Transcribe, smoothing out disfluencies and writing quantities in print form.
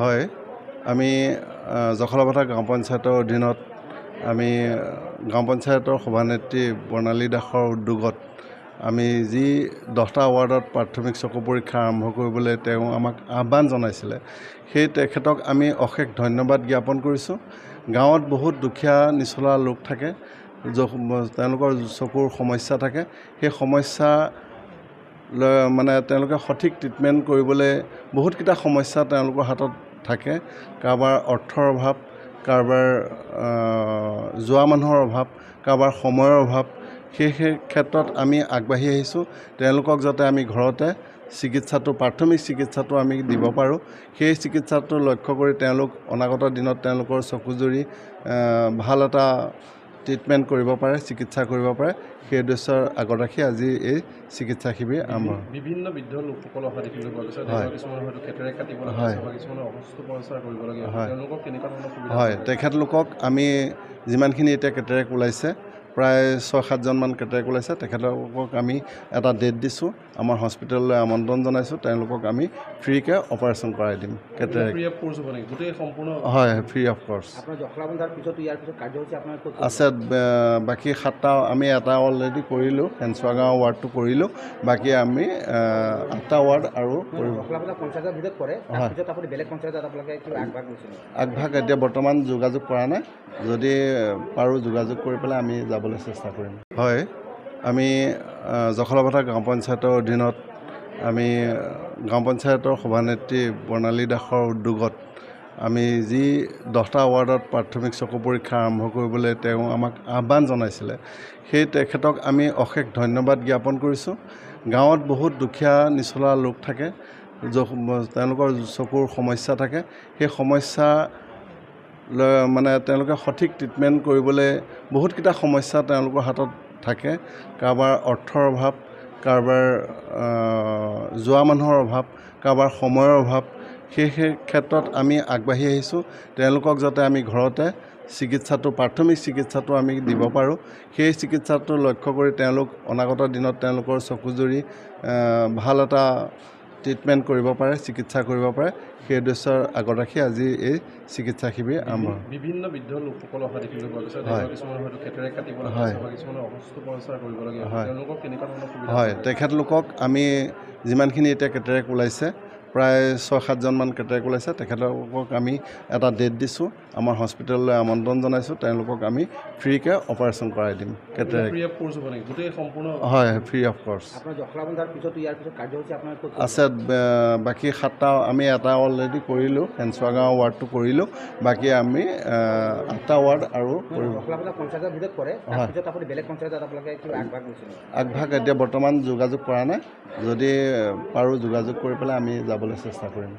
হয়, আমি জখলাবন্ধা গাঁও পঞ্চায়তৰ অধীনত আমি গাঁও পঞ্চায়তৰ সভানেত্ৰী বৰ্ণালী দাসৰ উদ্যোগত আমি যি 10টা ৱাৰ্ডত প্ৰাথমিক চকু পৰীক্ষা আৰম্ভ কৰিবলৈ তেওঁ আমাক আহ্বান জনাইছিলে, সেই তেখেতক আমি অশেষ ধন্যবাদ জ্ঞাপন কৰিছোঁ। গাঁৱত বহুত দুখীয়া নিচলা লোক থাকে, তেওঁলোকৰ চকুৰ সমস্যা থাকে। সেই সমস্যা মানে তেওঁলোকে সঠিক ট্ৰিটমেণ্ট কৰিবলৈ বহুতকেইটা সমস্যা তেওঁলোকৰ হাতত থাকে। কাৰোবাৰ অৰ্থৰ অভাৱ, কাৰোবাৰ যোৱা মানুহৰ অভাৱ, কাৰোবাৰ সময়ৰ অভাৱ। সেই ক্ষেত্ৰত আমি আগবাঢ়ি আহিছোঁ। তেওঁলোকক যাতে আমি ঘৰতে প্ৰাথমিক চিকিৎসাটো আমি দিব পাৰোঁ, সেই চিকিৎসাটো লক্ষ্য কৰি তেওঁলোক অনাগত দিনত তেওঁলোকৰ চকুজুৰি ভাল এটা ট্ৰিটমেণ্ট কৰিব পাৰে, চিকিৎসা কৰিব পাৰে। সেই উদ্দেশ্যৰ আগত ৰাখি আজি এই চিকিৎসা শিবিৰ আৰম্ভ। বিভিন্ন বৃদ্ধ লোকসকল অহা দেখিবলৈ পোৱা গৈছে। কিছুমান হয়তো কেটেৰেক্ট কাটিবলগীয়া হৈছে, কিছুমানে অস্ত্ৰোপচাৰ কৰিবলগীয়া হৈছে। তেওঁলোকক কেনেকুৱা ধৰণৰ সুবিধা? হয়, তেখেতলোকক আমি যিমানখিনি এতিয়া কেটেৰেক্ট ওলাইছে, প্ৰায় 6-7জনমান কেটেৰেক্ট ওলাইছে। তেখেতলোকক আমি এটা ডেট দিছোঁ, আমাৰ হস্পিটেললৈ আমন্ত্ৰণ জনাইছোঁ। তেওঁলোকক আমি ফ্ৰীকৈ অপাৰেশ্যন কৰাই দিম। কেটেৰেক্ট হয়, ফ্ৰী অফ কৰ্চ আছে। বাকী 7টা আমি এটা অলৰেডি কৰিলোঁ, হেঞ্চুৱা গাঁও ৱাৰ্ডটো কৰিলোঁ। বাকী আমি 8টা ৱাৰ্ড আৰু কৰিব। আগভাগ এতিয়া বৰ্তমান যোগাযোগ কৰা নাই, যদি পাৰোঁ যোগাযোগ কৰি পেলাই আমি যাবলৈ চেষ্টা কৰিম। হয়, আমি জখলাবন্ধা গাঁও পঞ্চায়তৰ অধীনত আমি গাঁও পঞ্চায়তৰ সভানেত্ৰী বৰ্ণালী দাসৰ উদ্যোগত আমি যি 10টা ৱাৰ্ডত প্ৰাথমিক চকু পৰীক্ষা আৰম্ভ কৰিবলৈ তেওঁ আমাক আহ্বান জনাইছিলে, সেই তেখেতক আমি অশেষ ধন্যবাদ জ্ঞাপন কৰিছোঁ। গাঁৱত বহুত দুখীয়া নিচলা লোক থাকে, তেওঁলোকৰ চকুৰ সমস্যা থাকে। সেই সমস্যা মানে তেওঁলোকে সঠিক ট্ৰিটমেণ্ট কৰিবলৈ বহুতকেইটা সমস্যা তেওঁলোকৰ হাতত থাকে। কাৰোবাৰ অৰ্থৰ অভাৱ, কাৰোবাৰ যোৱা মানুহৰ অভাৱ, কাৰোবাৰ সময়ৰ অভাৱ। সেই ক্ষেত্ৰত আমি আগবাঢ়ি আহিছোঁ। তেওঁলোকক যাতে আমি ঘৰতে প্ৰাথমিক চিকিৎসাটো আমি দিব পাৰোঁ, সেই চিকিৎসাটো লক্ষ্য কৰি তেওঁলোক অনাগত দিনত তেওঁলোকৰ চকুজুৰি ভাল এটা ট্ৰিটমেণ্ট কৰিব পাৰে, চিকিৎসা কৰিব পাৰে। সেই উদ্দেশ্যৰ আগত ৰাখি আজি এই চিকিৎসা শিবিৰ আৰম্ভ। বিভিন্ন বৃদ্ধ লোকসকল অহা দেখিবলৈ পোৱা গৈছে। কিছুমান হয়তো কেটেৰেক্ট কাটিবলগীয়া হৈছে, কিছুমানে অস্ত্ৰোপচাৰ কৰিবলগীয়া হৈছে। তেওঁলোকক কেনেকুৱা ধৰণৰ সুবিধা? হয়, তেখেতলোকক আমি যিমানখিনি এতিয়া কেটেৰেক্ট ওলাইছে, প্ৰায় 6-7জনমান কেটেৰেক্ট ওলাইছে। তেখেতলোকক আমি এটা ডেট দিছোঁ, আমাৰ হস্পিটেললৈ আমন্ত্ৰণ জনাইছোঁ। তেওঁলোকক আমি ফ্ৰীকৈ অপাৰেশ্যন কৰাই দিম। কেটেৰেক্ট হয়, ফ্ৰী অফ কৰ্চ আছে। বাকী 7টা আমি এটা অলৰেডি কৰিলোঁ, হেঞ্চুৱা গাঁও ৱাৰ্ডটো কৰিলোঁ। বাকী আমি 8টা ৱাৰ্ড আৰু কৰিব। আগভাগ এতিয়া বৰ্তমান যোগাযোগ কৰা নাই, যদি পাৰোঁ যোগাযোগ কৰি পেলাই আমি যাবলৈ চেষ্টা কৰিম।